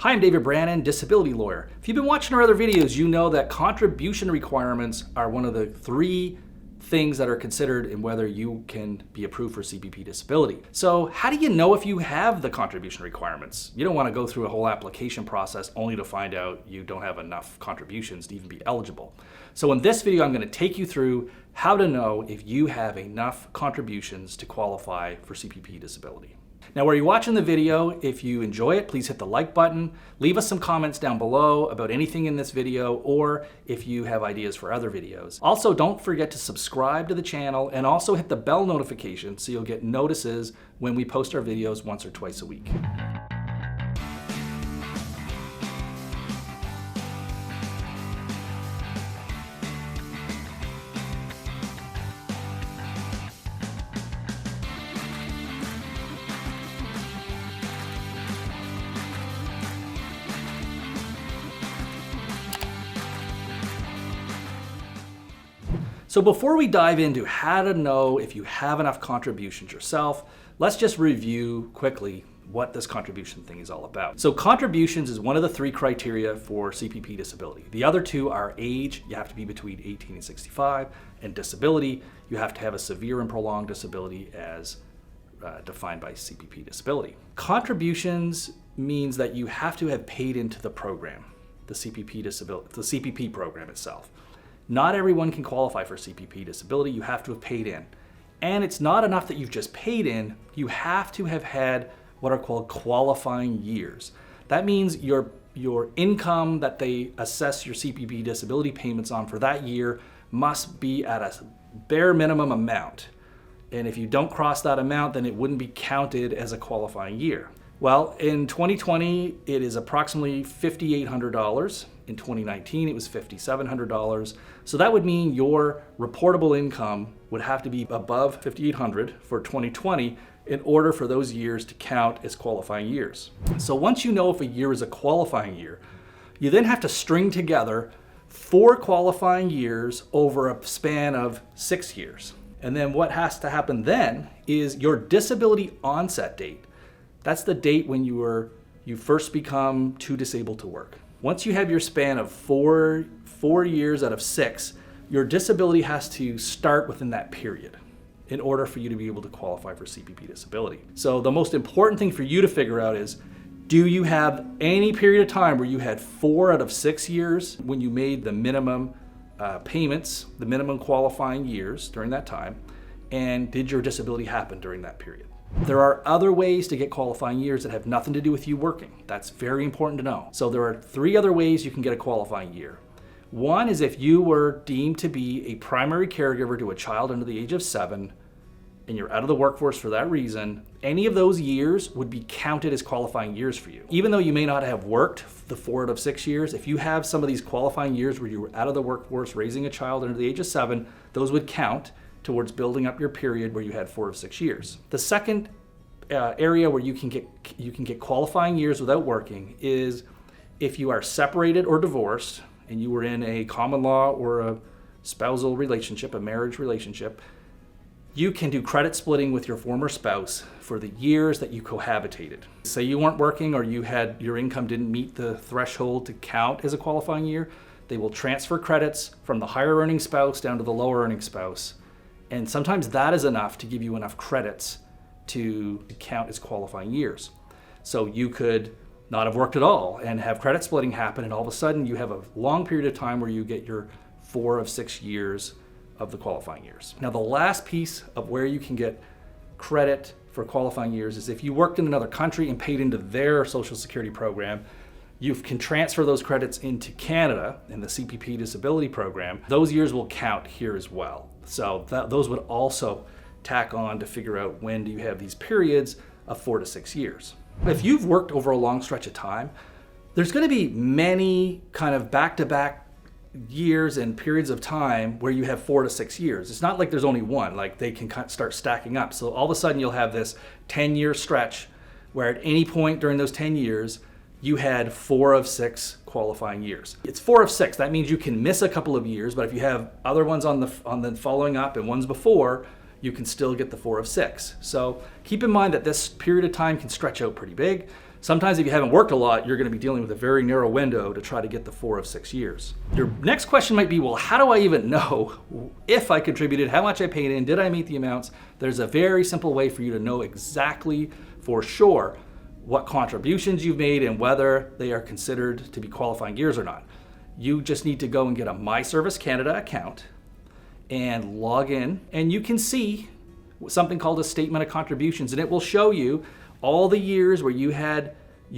Hi, I'm David Brannon, disability lawyer. If you've been watching our other videos, you know that contribution requirements are one of the 3 things that are considered in whether you can be approved for CPP disability. So how do you know if you have the contribution requirements? You don't want to go through a whole application process only to find out you don't have enough contributions to even be eligible. So in this video, I'm going to take you through how to know if you have enough contributions to qualify for CPP disability. Now, while you're watching the video, if you enjoy it, please hit the like button. Leave us some comments down below about anything in this video, or if you have ideas for other videos. Also, don't forget to subscribe to the channel and also hit the bell notification so you'll get notices when we post our videos once or twice a week. So before we dive into how to know if you have enough contributions yourself, let's just review quickly what this contribution thing is all about. So contributions is one of the 3 criteria for CPP disability. The other 2 are age, you have to be between 18 and 65, and disability, you have to have a severe and prolonged disability as defined by CPP disability. Contributions means that you have to have paid into the program, the CPP program itself. Not everyone can qualify for CPP disability. You have to have paid in. And it's not enough that you've just paid in. You have to have had what are called qualifying years. That means your income that they assess your CPP disability payments on for that year must be at a bare minimum amount. And if you don't cross that amount, then it wouldn't be counted as a qualifying year. Well, in 2020, it is approximately $5,800. In 2019, it was $5,700. So that would mean your reportable income would have to be above $5,800 for 2020 in order for those years to count as qualifying years. So once you know if a year is a qualifying year, you then have to string together 4 qualifying years over a span of 6 years. And then what has to happen then is your disability onset date. That's the date when you first become too disabled to work. Once you have your span of 4 years out of 6, your disability has to start within that period in order for you to be able to qualify for CPP disability. So the most important thing for you to figure out is, do you have any period of time where you had 4 out of 6 years when you made the minimum payments, the minimum qualifying years during that time, and did your disability happen during that period? There are other ways to get qualifying years that have nothing to do with you working. That's very important to know. So there are 3 other ways you can get a qualifying year. One is if you were deemed to be a primary caregiver to a child under the age of 7 and you're out of the workforce for that reason, any of those years would be counted as qualifying years for you. Even though you may not have worked the 4 out of 6 years, if you have some of these qualifying years where you were out of the workforce raising a child under the age of 7, those would count towards building up your period where you had 4 of 6 years. The second area where you can get qualifying years without working is if you are separated or divorced and you were in a common law or a spousal relationship, a marriage relationship. You can do credit splitting with your former spouse for the years that you cohabitated. Say you weren't working or your income didn't meet the threshold to count as a qualifying year, they will transfer credits from the higher earning spouse down to the lower earning spouse. And sometimes that is enough to give you enough credits to count as qualifying years. So you could not have worked at all and have credit splitting happen, and all of a sudden you have a long period of time where you get your 4 of 6 years of the qualifying years. Now the last piece of where you can get credit for qualifying years is if you worked in another country and paid into their Social Security program, you can transfer those credits into Canada in the CPP disability program. Those years will count here as well. So those would also tack on to figure out when do you have these periods of 4 to 6 years. If you've worked over a long stretch of time, there's going to be many kind of back-to-back years and periods of time where you have 4 to 6 years. It's not like there's only one, like they can start stacking up. So all of a sudden you'll have this 10-year stretch where at any point during those 10 years, you had 4 of 6 qualifying years. It's 4 of 6. That means you can miss a couple of years, but if you have other ones on the following up and ones before, you can still get the 4 of 6. So keep in mind that this period of time can stretch out pretty big. Sometimes if you haven't worked a lot, you're going to be dealing with a very narrow window to try to get the 4 of 6 years. Your next question might be, well, how do I even know if I contributed, how much I paid in, did I meet the amounts? There's a very simple way for you to know exactly for sure what contributions you've made and whether they are considered to be qualifying years or not. You just need to go and get a My Service Canada account and log in, and you can see something called a statement of contributions, and it will show you all the years where you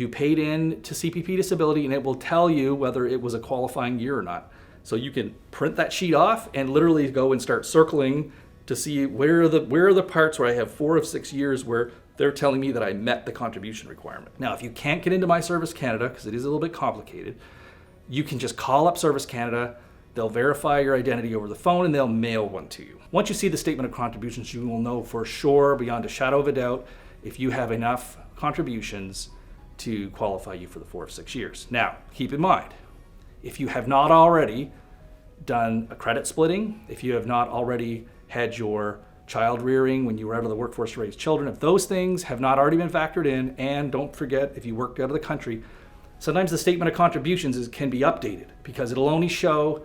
paid in to CPP disability, and it will tell you whether it was a qualifying year or not. So you can print that sheet off and literally go and start circling to see where are the parts where I have 4 of 6 years where they're telling me that I met the contribution requirement. Now, if you can't get into My Service Canada, because it is a little bit complicated, you can just call up Service Canada. They'll verify your identity over the phone and they'll mail one to you. Once you see the statement of contributions, you will know for sure, beyond a shadow of a doubt, if you have enough contributions to qualify you for the 4 of 6 years. Now, keep in mind, if you have not already done a credit splitting, if you have not already had your child rearing when you were out of the workforce to raise children, if those things have not already been factored in, and don't forget, if you worked out of the country, sometimes the statement of contributions can be updated because it'll only show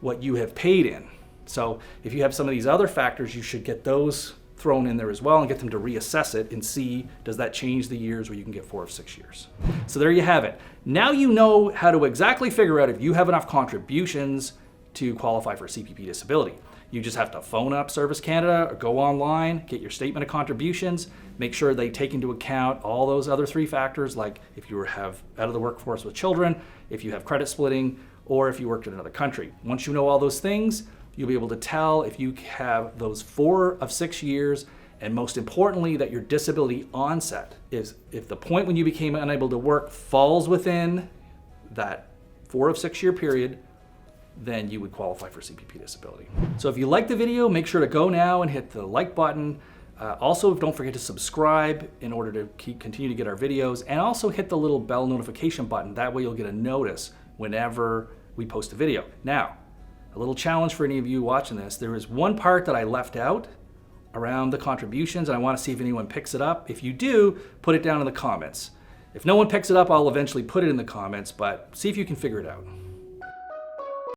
what you have paid in. So if you have some of these other factors, you should get those thrown in there as well and get them to reassess it and see, does that change the years where you can get 4 of 6 years. So there you have it. Now you know how to exactly figure out if you have enough contributions to qualify for CPP disability. You just have to phone up Service Canada or go online, get your statement of contributions, make sure they take into account all those other 3 factors, like if you have out of the workforce with children, if you have credit splitting, or if you worked in another country. Once you know all those things, you'll be able to tell if you have those 4 of 6 years, and most importantly, that your disability onset is, if the point when you became unable to work falls within that 4 of 6 year period, then you would qualify for CPP disability. So if you liked the video, make sure to go now and hit the like button. Also, don't forget to subscribe in order to continue to get our videos, and also hit the little bell notification button. That way you'll get a notice whenever we post a video. Now, a little challenge for any of you watching this. There is one part that I left out around the contributions, and I want to see if anyone picks it up. If you do, put it down in the comments. If no one picks it up, I'll eventually put it in the comments, but see if you can figure it out.